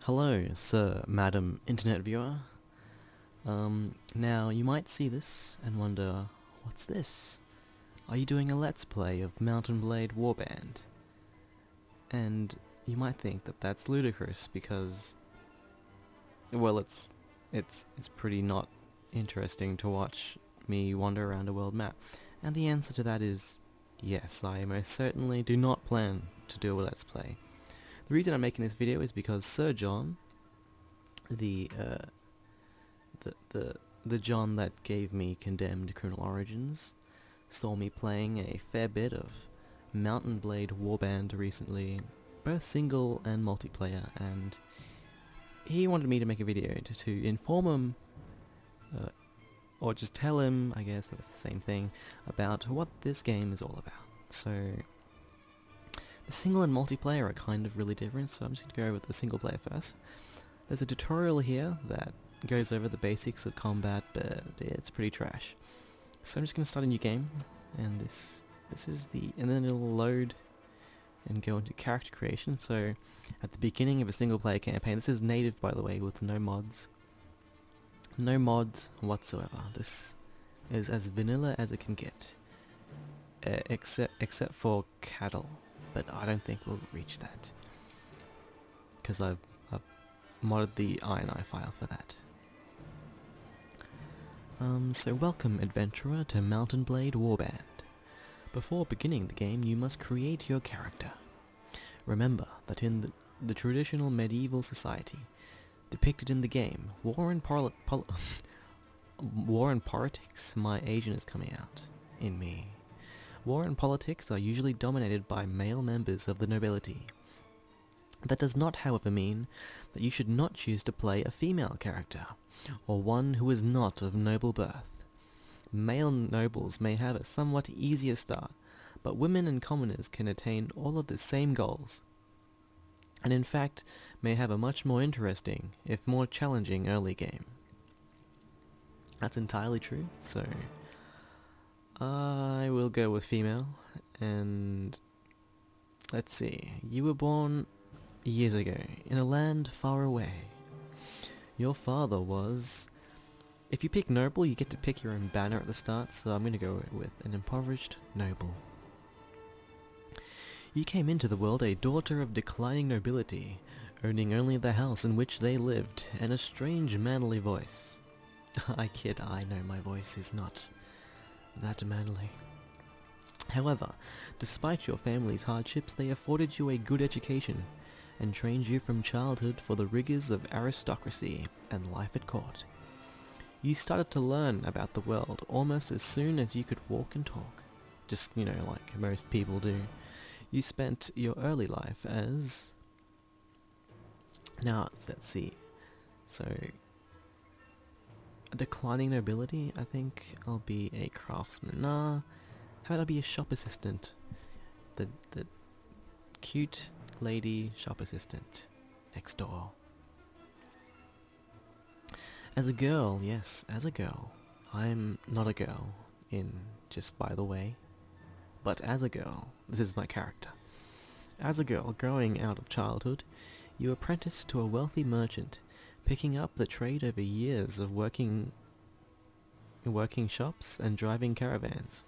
Hello, Sir, Madam Internet Viewer. Now you might see this and wonder, what's this? Are you doing a Let's Play of Mountain Blade Warband? And you might think that that's ludicrous because, well, it's pretty not interesting to watch me wander around a world map. And the answer to that is, yes, I most certainly do not plan to do a Let's Play. The reason I'm making this video is because Sir Jon, the John that gave me Condemned Criminal Origins, saw me playing a fair bit of Mountain Blade Warband recently, both single and multiplayer, and he wanted me to make a video to inform him, or just tell him, I guess that's the same thing, about what this game is all about. So the single and multiplayer are kind of really different, so I'm just going to go with the single player first. There's a tutorial here that goes over the basics of combat, but it's pretty trash. So I'm just going to start a new game, and this is and then it'll load and go into character creation. So at the beginning of a single player campaign, this is native by the way, with no mods. No mods whatsoever. This is as vanilla as it can get, except for cattle. But I don't think we'll reach that, because I've modded the INI file for that. So welcome, adventurer, to Mountain Blade Warband. Before beginning the game, you must create your character. Remember that in the traditional medieval society depicted in the game, war and politics, my agent is coming out in me. War and politics are usually dominated by male members of the nobility. That does not, however, mean that you should not choose to play a female character, or one who is not of noble birth. Male nobles may have a somewhat easier start, but women and commoners can attain all of the same goals, and in fact may have a much more interesting, if more challenging, early game. That's entirely true, so I will go with female, and let's see, you were born years ago in a land far away. Your father was... If you pick noble, you get to pick your own banner at the start, so I'm going to go with an impoverished noble. You came into the world a daughter of declining nobility, owning only the house in which they lived, and a strange manly voice. I kid, I know my voice is not that manly. However, despite your family's hardships, they afforded you a good education, and trained you from childhood for the rigors of aristocracy and life at court. You started to learn about the world almost as soon as you could walk and talk. Just, like most people do. You spent your early life as... Now, let's see. So, a declining nobility, I think I'll be a craftsman. Nah, how about I be a shop assistant? The cute lady shop assistant next door. As a girl, yes, as a girl. I'm not a girl, just by the way. But as a girl, this is my character. As a girl growing out of childhood, you apprenticed to a wealthy merchant, picking up the trade over years of working shops and driving caravans.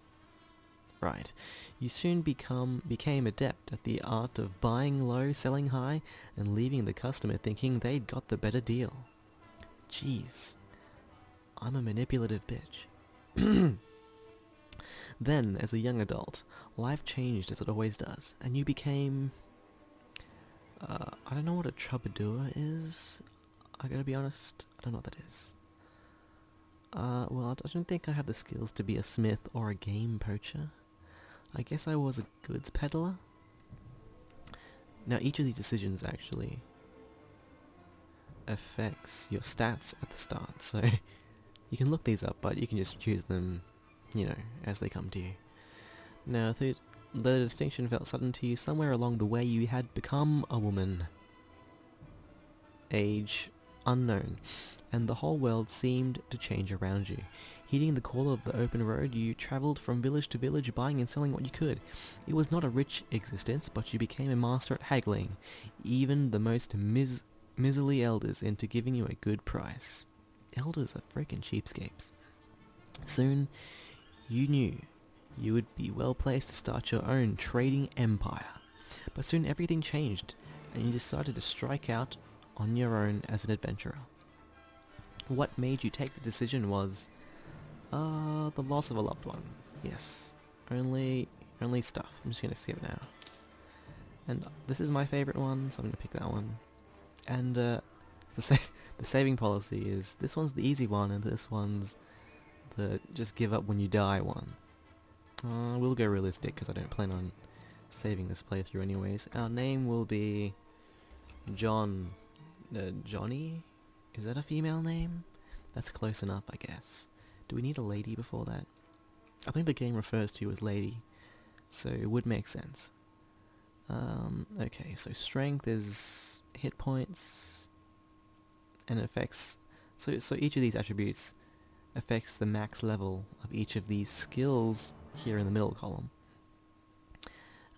Right. You soon became adept at the art of buying low, selling high, and leaving the customer thinking they'd got the better deal. Jeez. I'm a manipulative bitch. Then, as a young adult, life changed as it always does, and you became... I don't know what a troubadour is. I gotta be honest, I don't know what that is. Well, I don't think I have the skills to be a smith or a game poacher. I guess I was a goods peddler. Now, each of these decisions actually affects your stats at the start, so you can look these up, but you can just choose them, as they come to you. Now, the distinction felt sudden to you somewhere along the way. You had become a woman. Age unknown, and the whole world seemed to change around you. Heeding the call of the open road, you travelled from village to village, buying and selling what you could. It was not a rich existence, but you became a master at haggling. Even the most miserly elders into giving you a good price. Elders are freaking cheapskates. Soon, you knew you would be well placed to start your own trading empire. But soon everything changed, and you decided to strike out on your own as an adventurer. What made you take the decision was, the loss of a loved one. Yes, only stuff. I'm just gonna skip it now. And this is my favorite one, so I'm gonna pick that one. And the saving policy is, this one's the easy one, and this one's the just give up when you die one. We'll go realistic, because I don't plan on saving this playthrough anyways. Our name will be John. Johnny? Is that a female name? That's close enough, I guess. Do we need a lady before that? I think the game refers to you as lady, so it would make sense. Okay, so strength is hit points, and it affects... So each of these attributes affects the max level of each of these skills here in the middle column.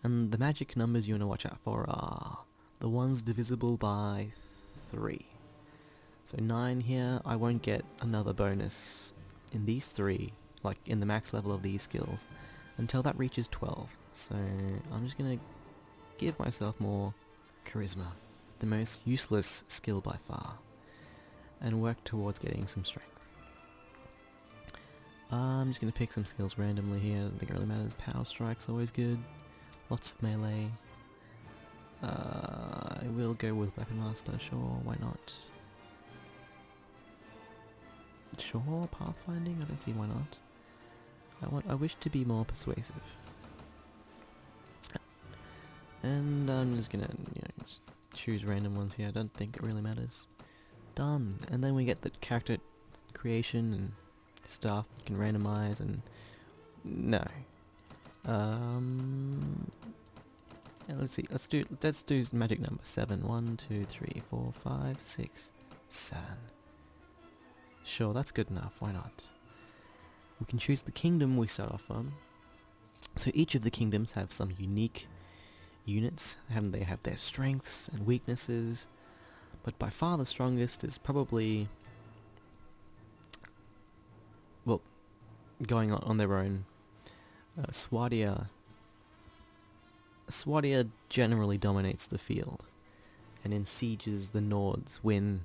And the magic numbers you want to watch out for are the ones divisible by 3. So 9 here, I won't get another bonus in these 3, like in the max level of these skills, until that reaches 12. So I'm just going to give myself more charisma, the most useless skill by far, and work towards getting some strength. I'm just going to pick some skills randomly here. I don't think it really matters. Power Strike's always good. Lots of melee. I will go with Weapon Master, sure, why not? Sure, Pathfinding? I don't see why not. I wish to be more persuasive. And I'm just gonna, just choose random ones here. I don't think it really matters. Done. And then we get the character creation and stuff. You can randomize and... No. Yeah, let's see. Let's do magic number 7. 1, 2, 3, 4, 5, 6, 7. Sure, that's good enough. Why not? We can choose the kingdom we start off on. So each of the kingdoms have some unique units. They have their strengths and weaknesses, but by far the strongest is probably, well, going on their own. Swadia generally dominates the field, and in sieges the Nords win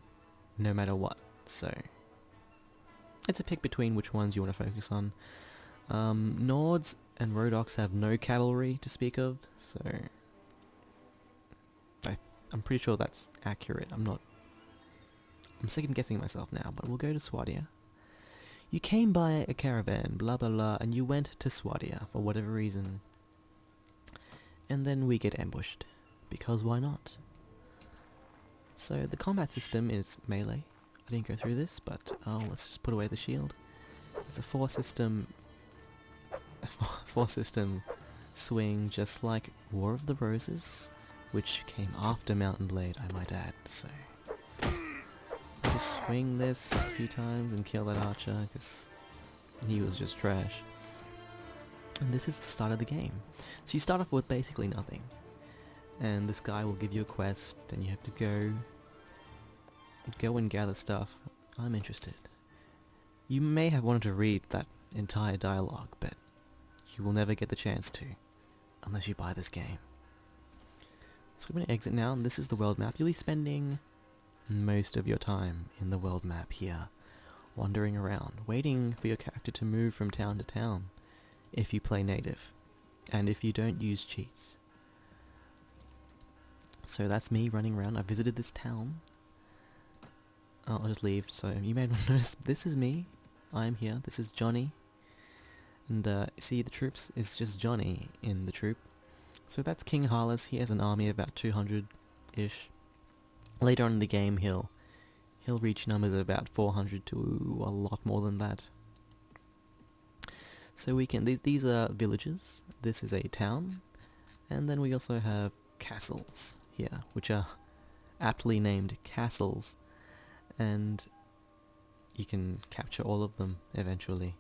no matter what, so it's a pick between which ones you want to focus on. Nords and Rhodoks have no cavalry to speak of, so I'm pretty sure that's accurate. I'm second guessing myself now, but we'll go to Swadia. You came by a caravan, blah blah blah, and you went to Swadia for whatever reason. And then we get ambushed, because why not? So the combat system is melee. I didn't go through this, but let's just put away the shield. It's a four system swing, just like War of the Roses, which came after Mountain Blade, I might add. So I'll just swing this a few times and kill that archer, because he was just trash. And this is the start of the game. So you start off with basically nothing, and this guy will give you a quest, and you have to go and gather stuff. I'm interested. You may have wanted to read that entire dialogue, but you will never get the chance to, unless you buy this game. So I'm going to exit now, and this is the world map. You'll be spending most of your time in the world map here, wandering around, waiting for your character to move from town to town, if you play native, and if you don't use cheats. So that's me running around. I visited this town. I'll just leave, so you may not notice, this is me. I'm here. This is Johnny. And see, the troops is just Johnny in the troop. So that's King Harless. He has an army of about 200-ish. Later on in the game, he'll reach numbers of about 400 to a lot more than that. So we can, these are villages. This is a town. And then we also have castles here, which are aptly named castles. And you can capture all of them eventually.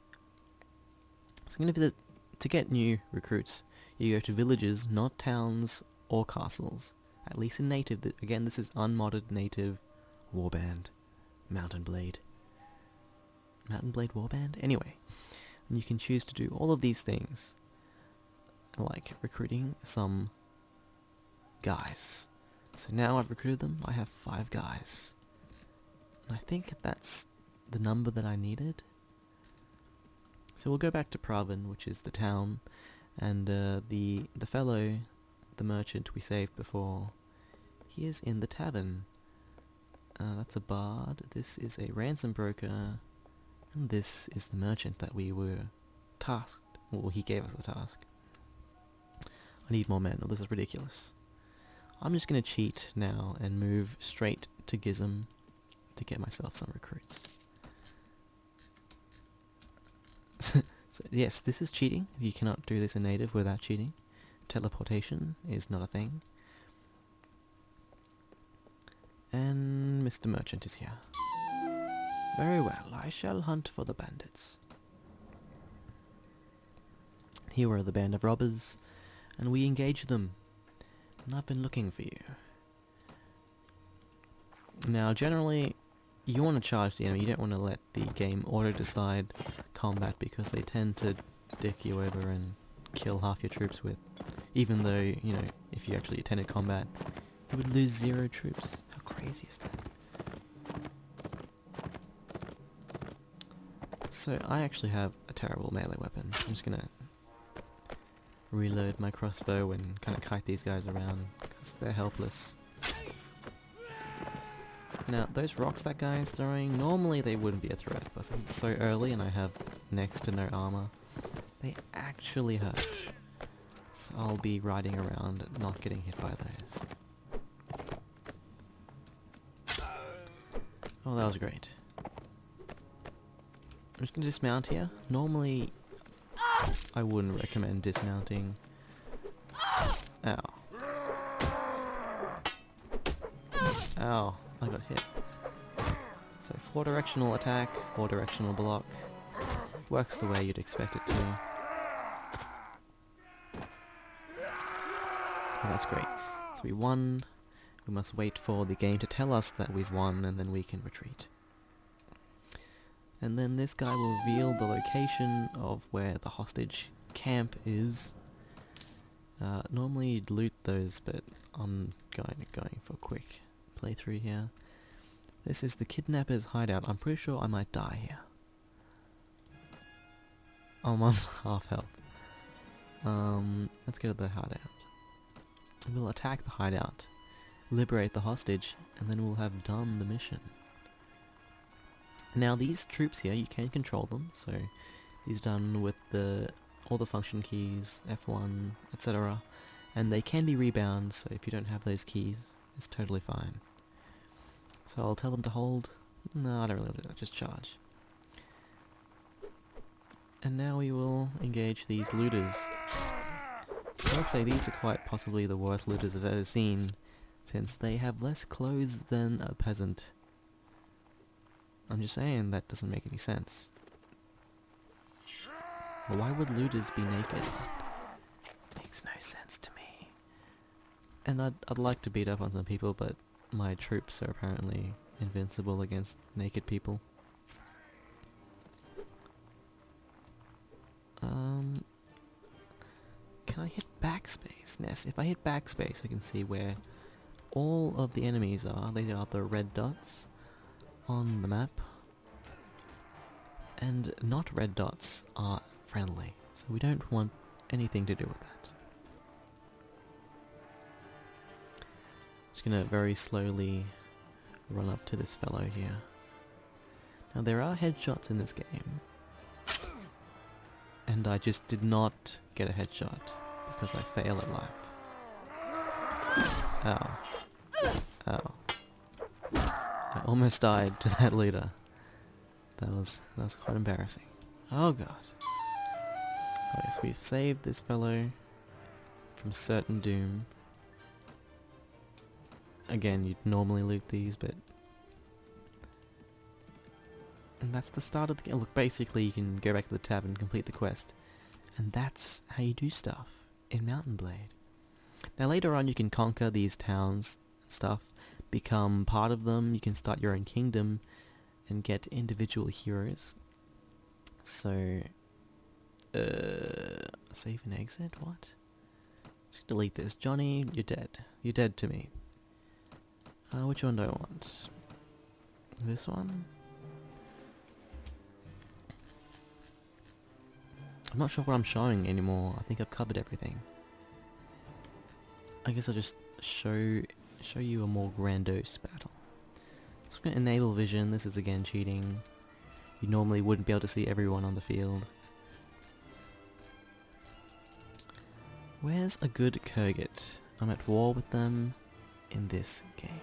So I'm going to visit, to get new recruits, you go to villages, not towns or castles. At least in native. Again, this is unmodded native Warband. Mountain Blade. Mountain Blade Warband? Anyway, and you can choose to do all of these things. Like recruiting some guys. So now I've recruited them, I have 5 guys. And I think that's the number that I needed. So we'll go back to Pravin, which is the town, and the fellow, the merchant we saved before, he is in the tavern. That's a bard, this is a ransom broker, and this is the merchant that we were tasked, well, he gave us the task. I need more men, this is ridiculous. I'm just going to cheat now and move straight to Gizem to get myself some recruits. So yes, this is cheating. You cannot do this in native without cheating. Teleportation is not a thing. And Mr. Merchant is here. Very well, I shall hunt for the bandits. Here are the band of robbers, and we engage them. And I've been looking for you. Now, generally, you want to charge the enemy. You don't want to let the game auto-decide combat because they tend to dick you over and kill half your troops with. Even though, you know, if you actually attended combat, you would lose 0 troops. How crazy is that? So, I actually have a terrible melee weapon. I'm just gonna reload my crossbow and kind of kite these guys around because they're helpless. Now, those rocks that guy is throwing, normally they wouldn't be a threat, but since it's so early and I have next to no armor, they actually hurt. So I'll be riding around not getting hit by those. Oh, that was great. I'm just gonna dismount here. Normally, I wouldn't recommend dismounting. Ow. Ow, I got hit. So 4 directional attack, 4 directional block. Works the way you'd expect it to. Oh, that's great. So we won. We must wait for the game to tell us that we've won, and then we can retreat. And then this guy will reveal the location of where the hostage camp is. Normally you'd loot those, but I'm going for a quick playthrough here. This is the kidnapper's hideout. I'm pretty sure I might die here. I'm on half health. Let's go to the hideout. We'll attack the hideout, liberate the hostage, and then we'll have done the mission. Now these troops here, you can control them, so these done with all the function keys, F1, etc. And they can be rebound, so if you don't have those keys, it's totally fine. So I'll tell them to hold. No, I don't really want to do that, just charge. And now we will engage these looters. I'll say these are quite possibly the worst looters I've ever seen, since they have less clothes than a peasant. I'm just saying, that doesn't make any sense. Why would looters be naked? Makes no sense to me. And I'd like to beat up on some people, but my troops are apparently invincible against naked people. Can I hit backspace? Yes, if I hit backspace I can see where all of the enemies are. They are the red dots on the map. And not red dots are friendly, so we don't want anything to do with that. Just gonna very slowly run up to this fellow here. Now there are headshots in this game, and I just did not get a headshot because I fail at life. Ow. Ow. I almost died to that leader. That was quite embarrassing. Oh god. Oh yes, we've saved this fellow from certain doom. Again, you'd normally loot these, but... And that's the start of the game. Look, basically you can go back to the tavern and complete the quest. And that's how you do stuff in Mountain Blade. Now later on you can conquer these towns and stuff, become part of them, you can start your own kingdom, and get individual heroes. So, save and exit? What? Just delete this. Johnny, you're dead. You're dead to me. Which one do I want? This one? I'm not sure what I'm showing anymore. I think I've covered everything. I guess I'll just show you a more grandiose battle. So I'm going to enable vision. This is again cheating. You normally wouldn't be able to see everyone on the field. Where's a good Kurgit? I'm at war with them in this game.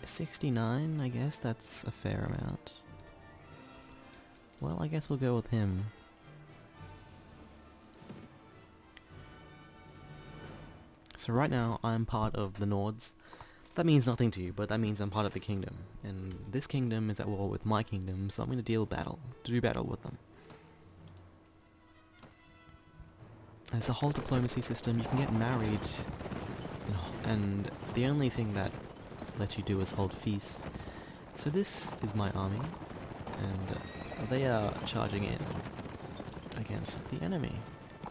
69, I guess that's a fair amount. Well, I guess we'll go with him. So right now, I'm part of the Nords. That means nothing to you, but that means I'm part of the kingdom. And this kingdom is at war with my kingdom, so I'm going to do battle with them. And it's a whole diplomacy system. You can get married, and the only thing that lets you do is hold feasts. So this is my army, and they are charging in against the enemy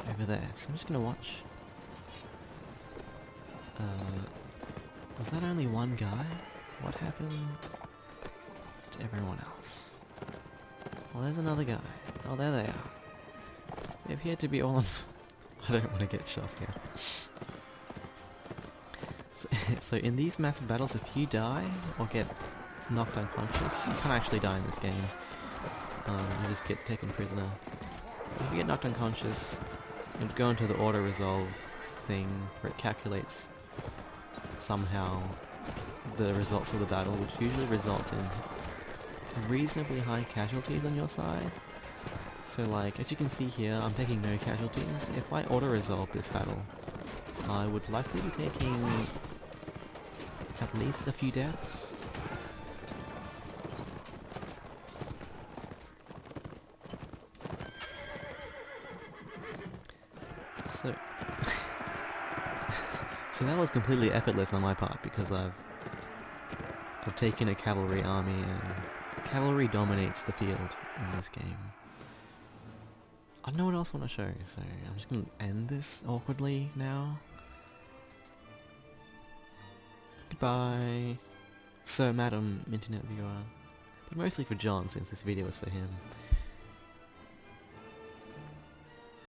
over there. So I'm just going to watch. Was that only one guy? What happened to everyone else? Well, there's another guy. Oh, there they are. They appear to be all on... I don't want to get shot here. So in these massive battles, if you die or get knocked unconscious, you can't actually die in this game. You just get taken prisoner. If you get knocked unconscious, you go into the auto-resolve thing where it calculates somehow the results of the battle, which usually results in reasonably high casualties on your side. So like, as you can see here, I'm taking no casualties. If I auto-resolve this battle, I would likely be taking at least a few deaths. So... So that was completely effortless on my part because I've taken a cavalry army, and cavalry dominates the field in this game. I don't know what else I want to show, so I'm just going to end this awkwardly now. Goodbye, Sir, Madam, Internet viewer, but mostly for John since this video is for him.